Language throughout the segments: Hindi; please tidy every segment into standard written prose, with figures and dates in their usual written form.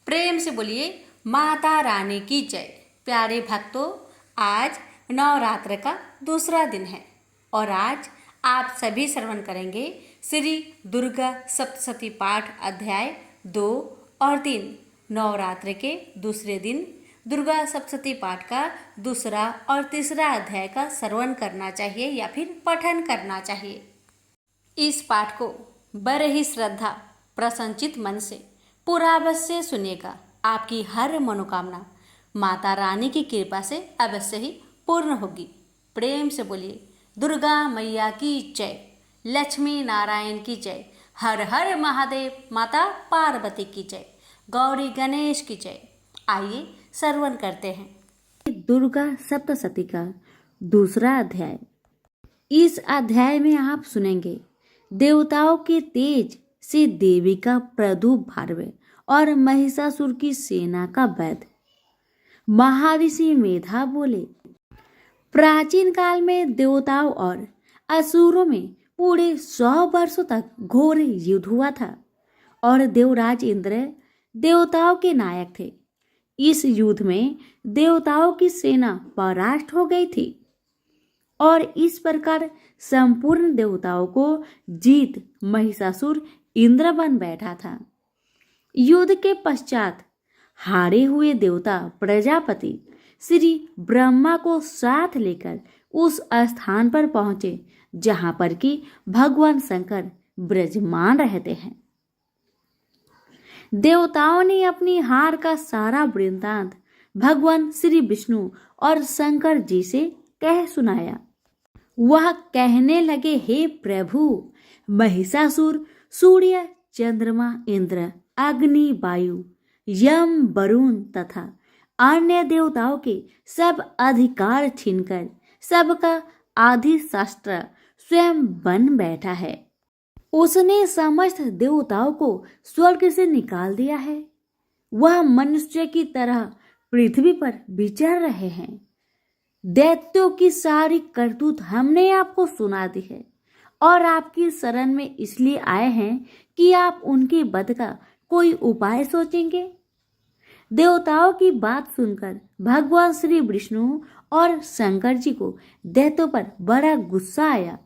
प्रेम से बोलिए माता रानी की जय। प्यारे भक्तों, आज नवरात्र का दूसरा दिन है और आज आप सभी श्रवण करेंगे श्री दुर्गा सप्तशती पाठ अध्याय 2 और 3। नवरात्र के दूसरे दिन दुर्गा सप्तशती पाठ का दूसरा और तीसरा अध्याय का श्रवण करना चाहिए या फिर पठन करना चाहिए। इस पाठ को बड़े ही श्रद्धा प्रसन्नचित मन से पूरा अवश्य सुनिएगा। आपकी हर मनोकामना माता रानी की कृपा से अवश्य ही पूर्ण होगी। प्रेम से बोलिए दुर्गा मैया की जय, लक्ष्मी नारायण की जय, हर हर महादेव, माता पार्वती की जय, गौरी गणेश की जय। आइए श्रवण करते हैं दुर्गा सप्तशती का दूसरा अध्याय। इस अध्याय में आप सुनेंगे देवताओं के तेज से देवी का प्रादुर्भाव और महिषासुर की सेना का वध। महर्षि मेधा बोले, प्राचीन काल में देवताओं और असुरों में पूरे 100 वर्षों तक घोर युद्ध हुआ था और देवराज इंद्र देवताओं के नायक थे। इस युद्ध में देवताओं की सेना परास्त हो गई थी और इस प्रकार संपूर्ण देवताओं को जीत महिषासुर इंद्र बन बैठा था। युद्ध के पश्चात हारे हुए देवता प्रजापति श्री ब्रह्मा को साथ लेकर उस स्थान पर पहुंचे जहां पर कि भगवान शंकर विराजमान रहते हैं। देवताओं ने अपनी हार का सारा वृत्तांत भगवान श्री विष्णु और शंकर जी से कह सुनाया। वह कहने लगे, हे प्रभु, महिषासुर सूर्य, चंद्रमा, इंद्र, अग्नि, वायु, यम, वरुण तथा अन्य देवताओं के सब अधिकार छीनकर सबका अधिष्ठात्र स्वयं बन बैठा है। उसने समस्त देवताओं को स्वर्ग से निकाल दिया है। वह मनुष्य की तरह पृथ्वी पर विचर रहे हैं। दैत्यों की सारी करतूत हमने आपको सुना दी है और आपकी शरण में इसलिए आए हैं कि आप उनके वध का कोई उपाय सोचेंगे। देवताओं की बात सुनकर भगवान श्री विष्णु और शंकर जी को दैत्यों पर बड़ा गुस्सा आया।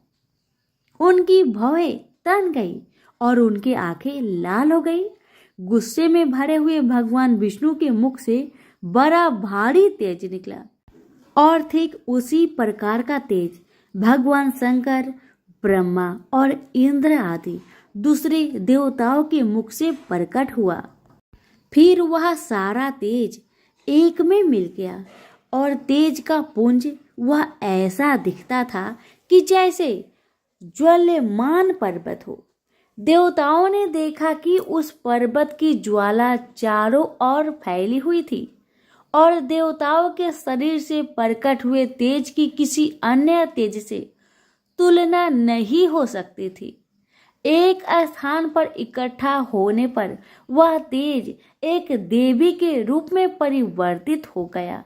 उनकी भौहें तन गई और उनकी आंखें लाल हो गई। गुस्से में भरे हुए भगवान विष्णु के मुख से बड़ा भारी तेज निकला और ठीक उसी प्रकार का तेज भगवान शंकर, ब्रह्मा और इंद्र आदि दूसरे देवताओं के मुख से प्रकट हुआ। फिर वह सारा तेज एक में मिल गया और तेज का पुंज वह ऐसा दिखता था कि जैसे ज्वलमान पर्वत हो। देवताओं ने देखा कि उस पर्वत की ज्वाला चारों ओर फैली हुई थी और देवताओं के शरीर से प्रकट हुए तेज की किसी अन्य तेज से तुलना नहीं हो सकती थी। एक स्थान पर इकट्ठा होने पर वह तेज एक देवी के रूप में परिवर्तित हो गया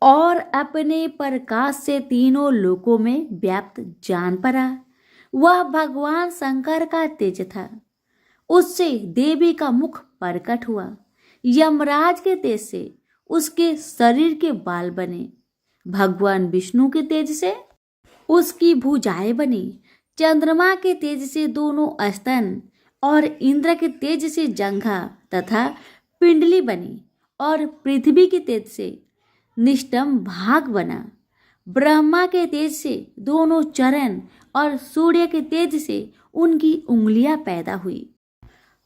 और अपने प्रकाश से तीनों लोकों में व्याप्त जान पड़ा। वह भगवान शंकर का तेज था। उससे देवी का मुख प्रकट हुआ। यमराज के तेज से उसके शरीर के बाल बने। भगवान विष्णु के तेज से उसकी भुजाएं बनी। चंद्रमा के तेज से दोनों स्तन और इंद्र के तेज से जंघा तथा पिंडली बनी और पृथ्वी के तेज से निष्टम भाग बना। ब्रह्मा के तेज से दोनों चरण और सूर्य के तेज से उनकी उंगलियां पैदा हुई।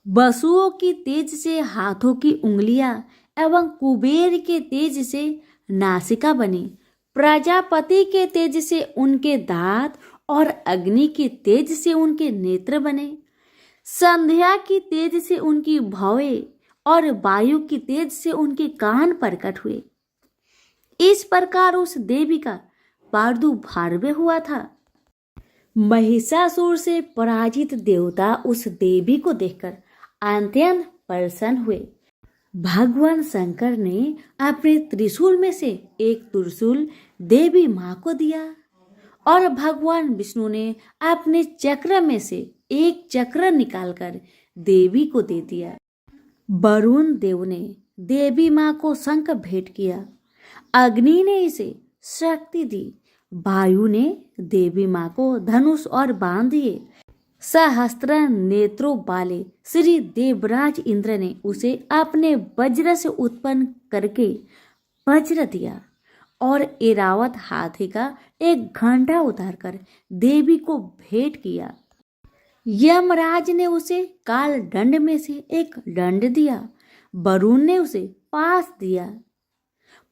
वसुओं की तेज से हाथों की उंगलियां एवं कुबेर के तेज से नासिका बनी। प्रजापति के तेज से उनके दांत और अग्नि की तेज से उनके नेत्र बने। संध्या की तेज से उनकी भौहें और वायु की तेज से उनके कान प्रकट हुए। इस प्रकार उस देवी का प्रादुर्भाव हुआ था। महिषासुर से पराजित देवता उस देवी को देखकर अत्यंत प्रसन्न हुए। भगवान शंकर ने अपने त्रिशूल में से एक त्रिशूल देवी मां को दिया और भगवान विष्णु ने अपने चक्र में से एक चक्र निकालकर देवी को दे दिया। वरुण देव ने देवी माँ को शंख भेंट किया, अग्नि ने इसे शक्ति दी, वायु ने देवी माँ को धनुष और बाण दिए, सहस्त्र नेत्रों वाले श्री देवराज इंद्र ने उसे अपने वज्र से उत्पन्न करके वज्र दिया और ऐरावत हाथी का एक घंटा उतारकर देवी को भेंट किया। यमराज ने उसे काल दंड में से एक दंड दिया, वरुण ने उसे पास दिया,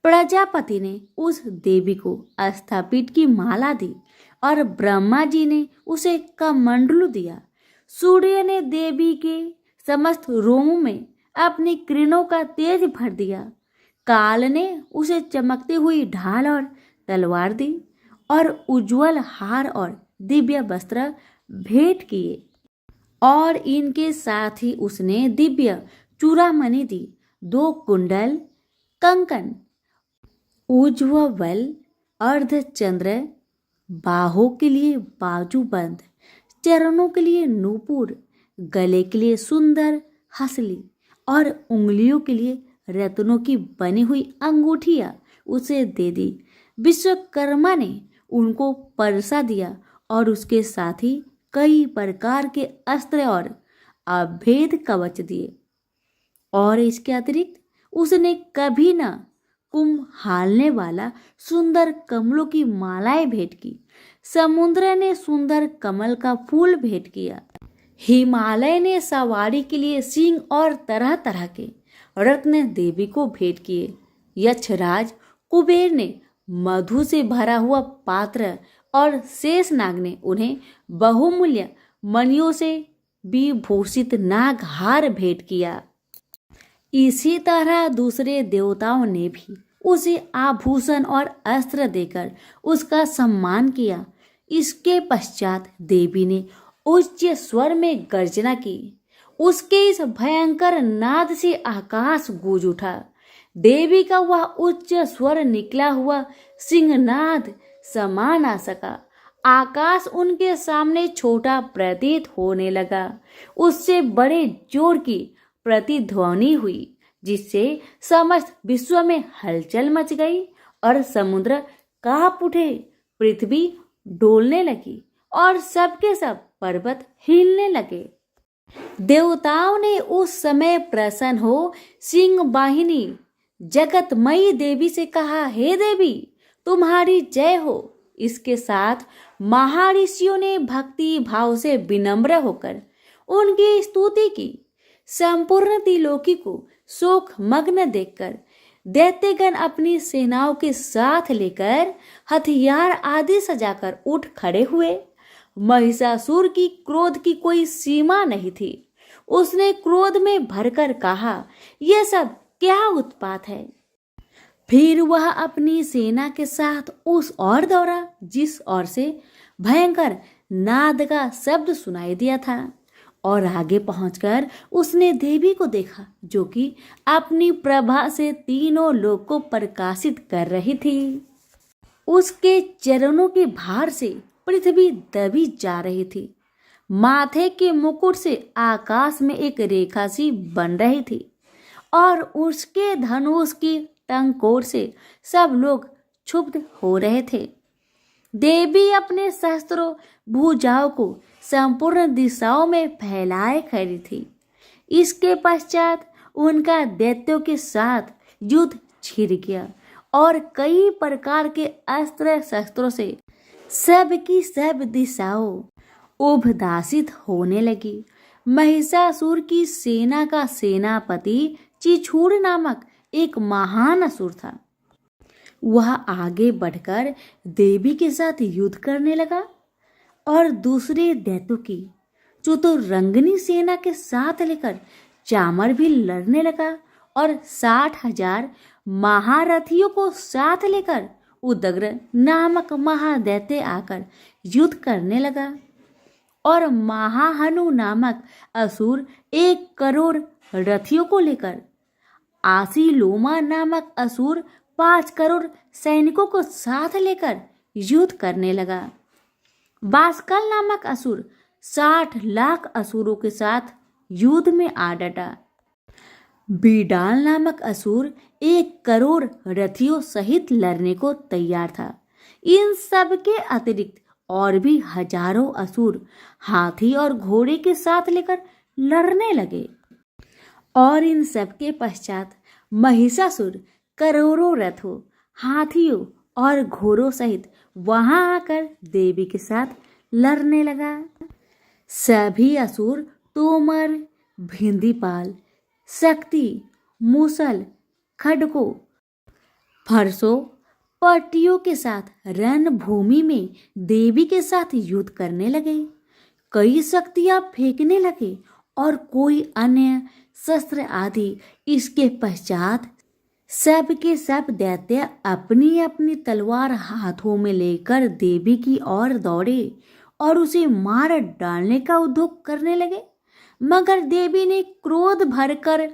प्रजापति ने उस देवी को स्थापित की माला दी और ब्रह्मा जी ने उसे कमंडलू दिया। सूर्य ने देवी के समस्त रोमों में अपनी किरणों का तेज भर दिया। काल ने उसे चमकती हुई ढाल और तलवार दी और उज्जवल हार और दिव्य वस्त्र भेंट किए और इनके साथ ही उसने दिव्य चूड़ामणि दी, 2 कुंडल, कंकन, उज्ज्वल अर्धचंद्र, बाहों के लिए बाजूबंद, चरणों के लिए नूपुर, गले के लिए सुंदर हसली और उंगलियों के लिए रत्नों की बनी हुई अंगूठियां उसे दे दी। विश्वकर्मा ने उनको परसा दिया और उसके साथ ही कई प्रकार के अस्त्र और अभेद कवच दिए। और इसके अतिरिक्त उसने कभी न कुम्हालने वाला सुंदर कमलों की मालाएं भेंट की। समुद्र ने सुंदर कमल का फूल भेंट किया। हिमालय ने सवारी के लिए सिंह और तरह तरह के रत्न देवी को भेंट किए। यक्षराज कुबेर ने मधु से भरा हुआ पात्र और शेषनाग ने उन्हें बहुमूल्य मणियों से विभूषित नागहार भेंट किया। इसी तरह दूसरे देवताओं ने भी उसे आभूषण और अस्त्र देकर उसका सम्मान किया। इसके पश्चात देवी ने उच्च स्वर में गर्जना की। उसके इस भयंकर नाद से आकाश गूंज उठा। देवी का वह उच्च स्वर निकला हुआ सिंहनाद समा ना सका। आकाश उनके सामने छोटा प्रतीत होने लगा। उससे बड़े जोर की प्रतिध्वनि हुई, जिससे समस्त विश्व में हलचल मच गई और समुद्र कांप उठे, पृथ्वी डोलने लगी और सबके सब पर्वत हिलने लगे। देवताओं ने उस समय प्रसन्न हो सिंह वाहिनी जगतमयी देवी से कहा, हे देवी, तुम्हारी जय हो। इसके साथ महर्षियों ने भक्ति भाव से विनम्र होकर उनकी स्तुति की। संपूर्ण त्रिलोकी को शोक मग्न देखकर दैत्यगण अपनी सेनाओं के साथ लेकर हथियार आदि सजाकर उठ खड़े हुए। महिषासुर की क्रोध की कोई सीमा नहीं थी। उसने क्रोध में भरकर कहा, यह सब क्या उत्पात है। फिर वह अपनी सेना के साथ उस ओर दौड़ा जिस ओर से भयंकर नाद का शब्द सुनाई दिया था और आगे पहुंचकर उसने देवी को देखा, जो कि अपनी प्रभा से तीनों लोक को प्रकाशित कर रही थी। उसके चरणों के भार से पृथ्वी दबी जा रही थी। माथे के मुकुट से आकाश में एक रेखा सी बन रही थी और उसके धनुष की टंकोर से सब लोग क्षुब्ध हो रहे थे। देवी अपने शस्त्रों भुजाओं को संपूर्ण दिशाओं में फैलाए खड़ी थी। इसके पश्चात उनका दैत्यों के साथ युद्ध छिड़ गया और कई प्रकार के अस्त्र शस्त्रों से सब की सब दिशाओं उभदासित होने लगी। महिषासुर की सेना का सेनापति चिछूड़ नामक एक महान असुर था। वह आगे बढ़कर देवी के साथ युद्ध करने लगा और दूसरे दैत्यों की चतुरंगिनी सेना के साथ लेकर चामर भी लड़ने लगा और 60,000 महारथियों को साथ लेकर उदग्र नामक महादैत्य आकर युद्ध करने लगा और महाहनु नामक असुर 1 करोड़ रथियों को लेकर, आसीलोमा नामक असुर 5 करोड़ सैनिकों को साथ लेकर युद्ध करने लगा। बास्कल नामक असुर 60 लाख असुरों के साथ युद्ध में आ डटा। बीडाल नामक असुर 1 करोड़ रथियों सहित लड़ने को तैयार था। इन सब के अतिरिक्त और भी हजारों असुर हाथी और घोड़े के साथ लेकर लड़ने लगे। और इन सब के पश्चात महिषासुर करोड़ों रथों, हाथियों और घोड़ों सहित वहां आकर देवी के साथ लड़ने लगा। सभी असुर तोमर, भिंदीपाल, शक्ति, मूसल, खड्गों, फरसों, पट्टियों के साथ रणभूमि में देवी के साथ युद्ध करने लगे। कई शक्तियां फेंकने लगे और कोई अन्य शस्त्र आदि। इसके पश्चात सब के सब दैत्य अपनी अपनी तलवार हाथों में लेकर देवी की ओर दौड़े और उसे मार डालने का उद्योग करने लगे। मगर देवी ने क्रोध भरकर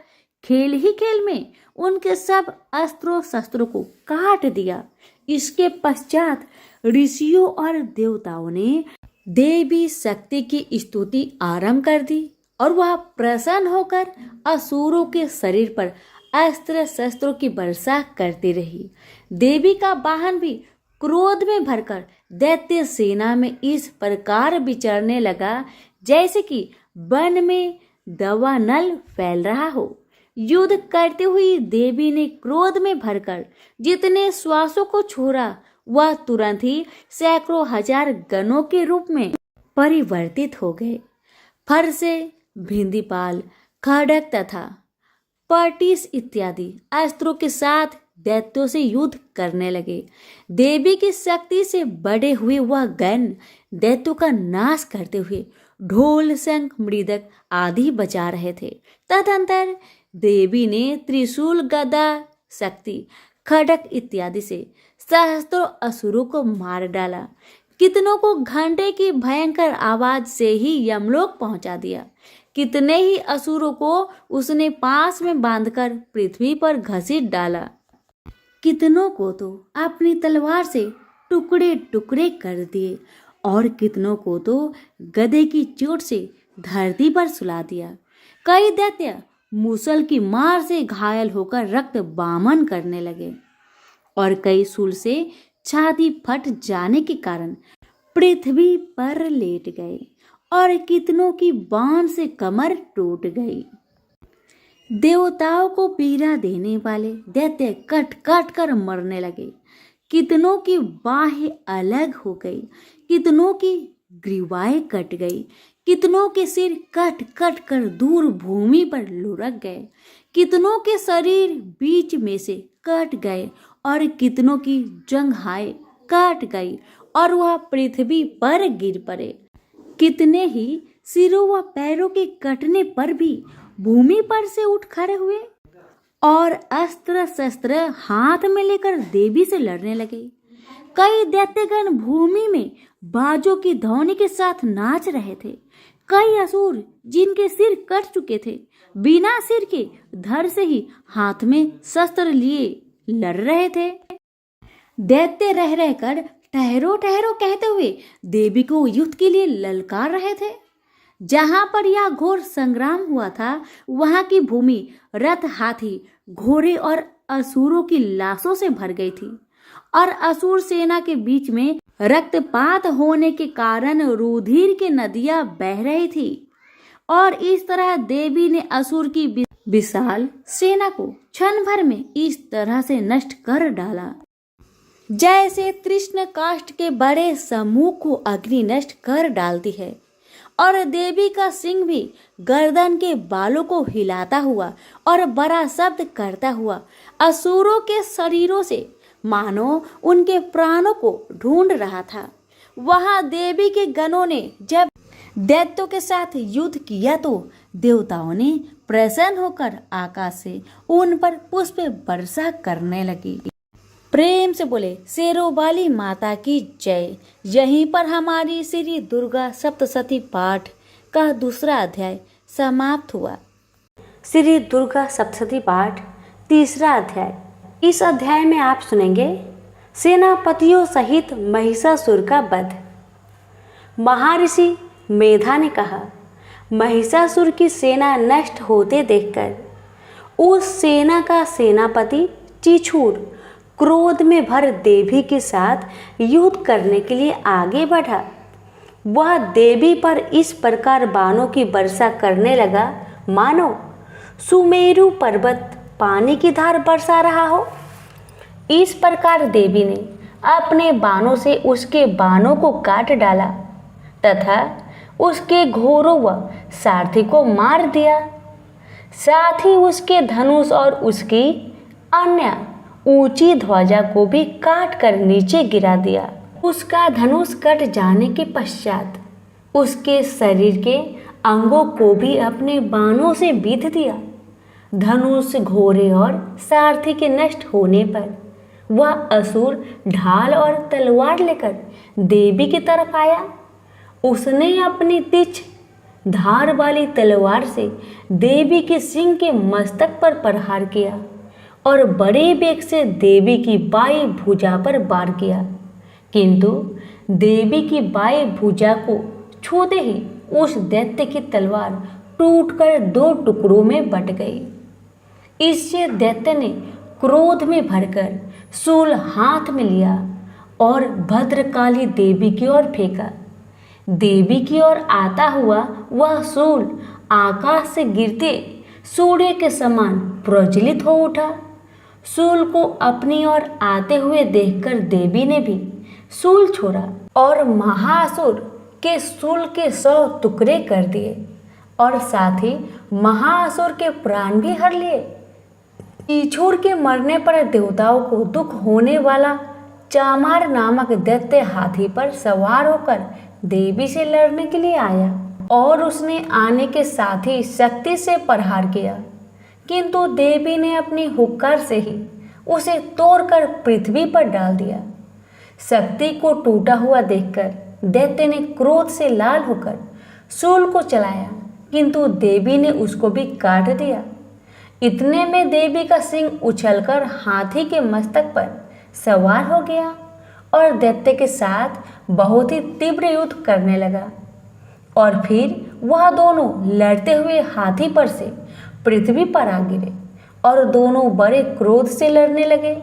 खेल ही खेल में उनके सब अस्त्रों शस्त्रों को काट दिया। इसके पश्चात ऋषियों और देवताओं ने देवी शक्ति की स्तुति आरंभ कर दी और वह प्रसन्न होकर असुरों के शरीर पर अस्त्र शस्त्रों की वर्षा करती रही। देवी का वाहन भी क्रोध में भरकर दैत्य सेना में इस प्रकार विचरने लगा जैसे कि वन में दावानल फैल रहा हो। युद्ध करते हुए देवी ने क्रोध में भरकर जितने श्वासों को छोड़ा वह तुरंत ही सैकड़ों हजार गणों के रूप में परिवर्तित हो गए। फरसे, भिंदीपाल, खड्ग तथा पटिस इत्यादि अस्त्रों के साथ दैत्यों से युद्ध करने लगे। देवी की शक्ति से बड़े हुए वह गण दैत्यों का नाश करते हुए ढोल, शंख, मृदक आदि बजा रहे थे। तदंतर देवी ने त्रिशूल, गदा, शक्ति, खड्ग इत्यादि से सहस्त्रों असुरों को मार डाला। कितनों को घंटे की भयंकर आवाज से ही यमलोक पहुंचा दिया। कितने ही असुरों को उसने पास में बांधकर पृथ्वी पर घसीट डाला। कितनों को तो अपनी तलवार से टुकड़े टुकड़े कर दिए और कितनों को तो गदे की चोट से धरती पर सुला दिया। कई दैत्य मूसल की मार से घायल होकर रक्त बामन करने लगे और कई शूल से छाती फट जाने के कारण पृथ्वी पर लेट गए और कितनों की बाण से कमर टूट गई। देवताओं को पीड़ा देने वाले दैत्य कट कट कर मरने लगे। कितनों की बाहें अलग हो गई, कितनों की ग्रीवाएं कट गई, कितनों के सिर कट कट कर दूर भूमि पर लुढ़क गए, कितनों के शरीर बीच में से कट गए और कितनों की जंघाएं कट गई और वह पृथ्वी पर गिर पड़े। कितने ही सिरों व पैरों के कटने पर भी भूमि पर से उठ खड़े हुए और अस्त्र शस्त्र हाथ में लेकर देवी से लड़ने लगे। कई दैत्यगण भूमि में बाजों की ध्वनि के साथ नाच रहे थे। कई असुर जिनके सिर कट चुके थे बिना सिर के धड़ से ही हाथ में शस्त्र लिए लड़ रहे थे। दैत्य रह रहकर ठहरो ठहरो कहते हुए देवी को युद्ध के लिए ललकार रहे थे। जहां पर यह घोर संग्राम हुआ था वहां की भूमि रथ, हाथी, घोड़े और असुरों की लाशों से भर गई थी और असुर सेना के बीच में रक्तपात होने के कारण रुधिर की नदियां बह रही थी। और इस तरह देवी ने असुर की विशाल सेना को क्षण भर में इस तरह से नष्ट कर डाला जैसे तृष्ण काष्ठ के बड़े समूह को अग्नि नष्ट कर डालती है। और देवी का सिंह भी गर्दन के बालों को हिलाता हुआ और बड़ा शब्द करता हुआ असुरों के शरीरों से मानो उनके प्राणों को ढूंढ रहा था। वहां देवी के गणों ने जब दैत्यों के साथ युद्ध किया तो देवताओं ने प्रसन्न होकर आकाश से उन पर पुष्प वर्षा करने लगी। प्रेम से बोले शेरों वाली माता की जय। यहीं पर हमारी श्री दुर्गा सप्तशती पाठ का दूसरा अध्याय समाप्त हुआ। श्री दुर्गा सप्तशती पाठ तीसरा अध्याय। इस अध्याय में आप सुनेंगे सेनापतियों सहित महिषासुर का वध। महर्षि मेधा ने कहा, महिषासुर की सेना नष्ट होते देखकर उस सेना का सेनापति चिछूर क्रोध में भर देवी के साथ युद्ध करने के लिए आगे बढ़ा। वह देवी पर इस प्रकार बाणों की वर्षा करने लगा मानो सुमेरु पर्वत पानी की धार बरसा रहा हो। इस प्रकार देवी ने अपने बाणों से उसके बाणों को काट डाला तथा उसके घोड़ों व सारथी को मार दिया। साथ ही उसके धनुष और उसकी अन्य ऊंची ध्वजा को भी काट कर नीचे गिरा दिया। उसका धनुष कट जाने के पश्चात उसके शरीर के अंगों को भी अपने बाणों से बीध दिया। धनुष, घोड़े और सारथी के नष्ट होने पर वह असुर ढाल और तलवार लेकर देवी की तरफ आया। उसने अपनी तिरछ धार वाली तलवार से देवी के सिंह के मस्तक पर प्रहार किया और बड़े वेग से देवी की बाई भुजा पर वार किया, किंतु देवी की बाई भुजा को छूते ही उस दैत्य की तलवार टूटकर 2 टुकड़ों में बट गई। इससे दैत्य ने क्रोध में भरकर शूल हाथ में लिया और भद्रकाली देवी की ओर फेंका। देवी की ओर आता हुआ वह शूल आकाश से गिरते सूर्य के समान प्रज्वलित हो उठा। शूल को अपनी ओर आते हुए देखकर देवी ने भी शूल छोड़ा और महाअसुर के शूल के 100 टुकड़े कर दिए और साथ ही महाअसुर के प्राण भी हर लिए। चिछूर के मरने पर देवताओं को दुख होने वाला चामार नामक दैत्य हाथी पर सवार होकर देवी से लड़ने के लिए आया और उसने आने के साथ ही शक्ति से प्रहार किया, किंतु देवी ने अपनी हुक्कार से ही उसे तोड़कर पृथ्वी पर डाल दिया। शक्ति को टूटा हुआ देखकर दैत्य ने क्रोध से लाल होकर शूल को चलाया, किंतु देवी ने उसको भी काट दिया। इतने में देवी का सिंह उछलकर हाथी के मस्तक पर सवार हो गया और दैत्य के साथ बहुत ही तीव्र युद्ध करने लगा और फिर वह दोनों लड़ते हुए हाथी पर से पृथ्वी पर आ गिरे और दोनों बड़े क्रोध से लड़ने लगे।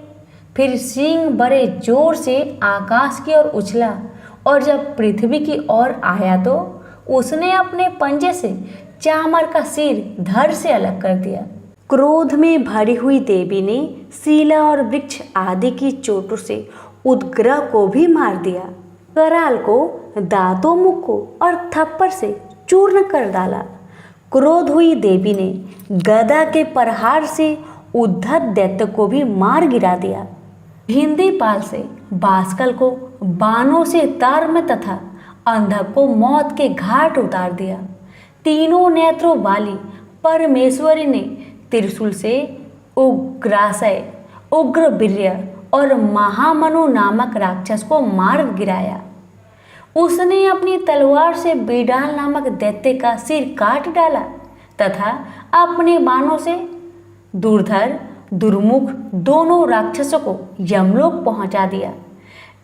फिर सिंह बड़े जोर से आकाश की ओर उछला और जब पृथ्वी की ओर आया तो उसने अपने पंजे से चामर का सिर धड़ से अलग कर दिया। क्रोध में भरी हुई देवी ने शीला और वृक्ष आदि की चोटों से उदग्रह को भी मार दिया। कराल को दांतों, मुख को और थप्पड़ से चूर्ण कर डाला। क्रोध हुई देवी ने गदा के प्रहार से उद्धत दैत्य को भी मार गिरा दिया। हिंदी पाल से बास्कल को बाणों से तार में तथा अंधक को मौत के घाट उतार दिया। तीनों नेत्रों वाली परमेश्वरी ने त्रिशूल से उग्रासय, उग्रवीर्य और महामनु नामक राक्षस को मार गिराया। उसने अपनी तलवार से बिडाल नामक दैत्य का सिर काट डाला तथा अपने बाणों से दुर्धर, दुर्मुख दोनों राक्षसों को यमलोक पहुंचा दिया।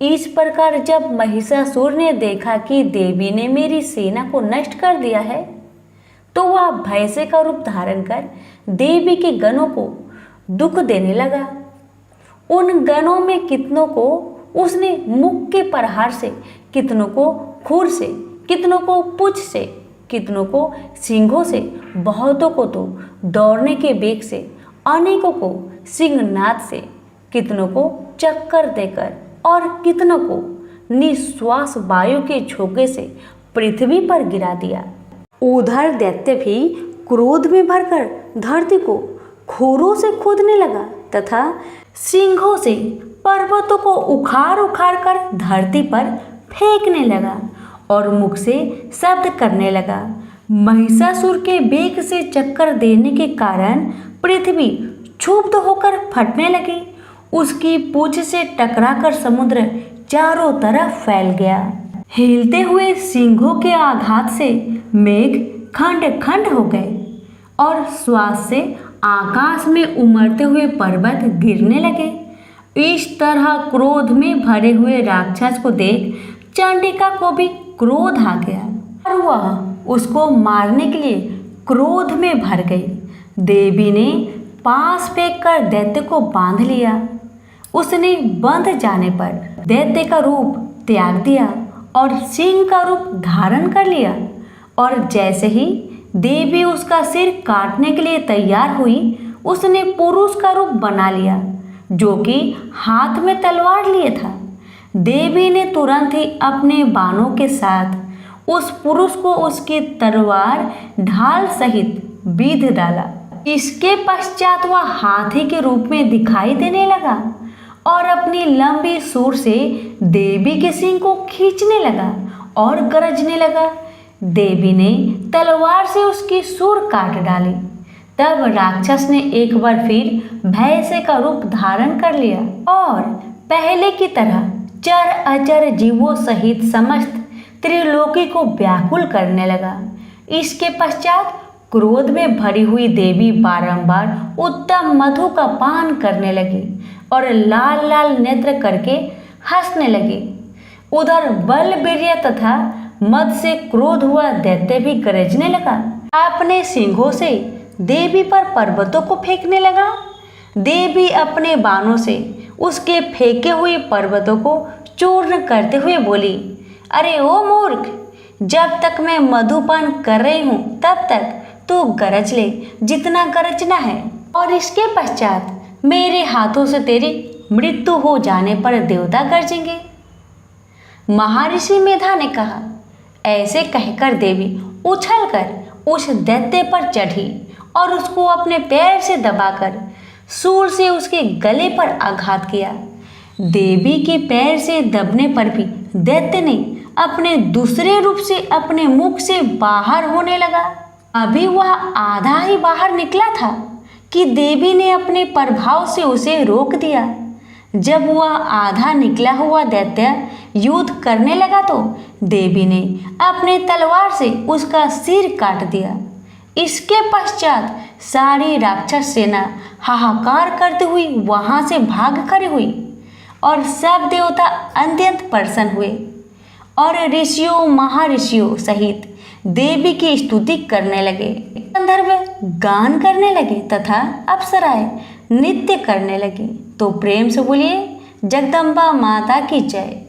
इस प्रकार जब महिषासुर ने देखा कि देवी ने मेरी सेना को नष्ट कर दिया है, तो वह भैंसे का रूप धारण कर देवी के गणों को दुख देने लगा। उन गणों में कितनों को उसने मुख के प्रहार से, कितनों को खुर से, कितनों को पुछ से, कितनों को सिंघों से, बहुतों को तो दौड़ने के वेग से, अनेकों को सिंहनाद से, कितनों को चक्कर देकर और कितनों को निश्वास वायु के झोंके से पृथ्वी पर गिरा दिया। उधर दैत्य भी क्रोध में भरकर धरती को खुरों से खोदने लगा तथा सिंघों से पर्वतों को उखाड़ उखाड़ कर धरती पर फेंकने लगा और मुख से शब्द करने लगा। महिषासुर के वेग से चक्कर देने के कारण पृथ्वी क्षुब्ध होकर फटने लगी। उसकी पूंछ से टकराकर समुद्र चारों तरफ फैल गया। हिलते हुए सिंघों के आघात से मेघ खंड खंड हो गए और श्वास से आकाश में उमड़ते हुए पर्वत गिरने लगे। इस तरह क्रोध में भरे हुए राक्षस को देख चंडिका को भी क्रोध आ गया और वह उसको मारने के लिए क्रोध में भर गई। देवी ने पास फेंक कर दैत्य को बांध लिया। उसने बंध जाने पर दैत्य का रूप त्याग दिया और सिंह का रूप धारण कर लिया। और जैसे ही देवी उसका सिर काटने के लिए तैयार हुई, उसने पुरुष का रूप बना लिया, जो कि हाथ में तलवार लिए था। देवी ने तुरंत ही अपने बाणों के साथ उस पुरुष को उसकी तलवार ढाल सहित बीध डाला। इसके पश्चात वह हाथी के रूप में दिखाई देने लगा और अपनी लंबी सूंड से देवी के सिंह को खींचने लगा और गरजने लगा। देवी ने तलवार से उसकी सूंड काट डाली। तब राक्षस ने एक बार फिर भैंसे का रूप धारण कर लिया और पहले की तरह चर अचर जीवों सहित समस्त त्रिलोकी को व्याकुल करने लगा। इसके पश्चात क्रोध में भरी हुई देवी बारंबार उत्तम मधु का पान करने लगी और लाल लाल नेत्र करके हंसने लगी। उधर बलवीर्य तथा मद से क्रोध हुआ दैत्य भी गरजने लगा। अपने सिंहों से देवी पर पर्वतों को फेंकने लगा। देवी अपने बाणों से उसके फेंके हुए पर्वतों को चूर्ण करते हुए बोली, अरे ओ मूर्ख, जब तक मैं मधुपान कर रही हूँ तब तक तू गरज ले जितना गरजना है, और इसके पश्चात मेरे हाथों से तेरी मृत्यु हो जाने पर देवता गरजेंगे। महर्षि मेधा ने कहा। ऐसे कहकर देवी उछलकर उस दैत्य पर चढ़ी और उसको अपने पैर से दबाकर सूंड से उसके गले पर आघात किया। देवी के पैर से दबने पर भी दैत्य ने अपने दूसरे रूप से अपने मुख से बाहर होने लगा। अभी वह आधा ही बाहर निकला था कि देवी ने अपने प्रभाव से उसे रोक दिया। जब वह आधा निकला हुआ दैत्य युद्ध करने लगा तो देवी ने अपने तलवार से उसका सिर काट दिया। इसके पश्चात सारी राक्षस सेना हाहाकार करते हुई वहां से भाग खड़ी हुई और सब देवता अत्यंत प्रसन्न हुए और ऋषियों महर्षियों सहित देवी की स्तुति करने लगे, गंधर्व गान करने लगे तथा अप्सराएं नृत्य करने लगी। तो प्रेम से बोलिए जगदम्बा माता की जय।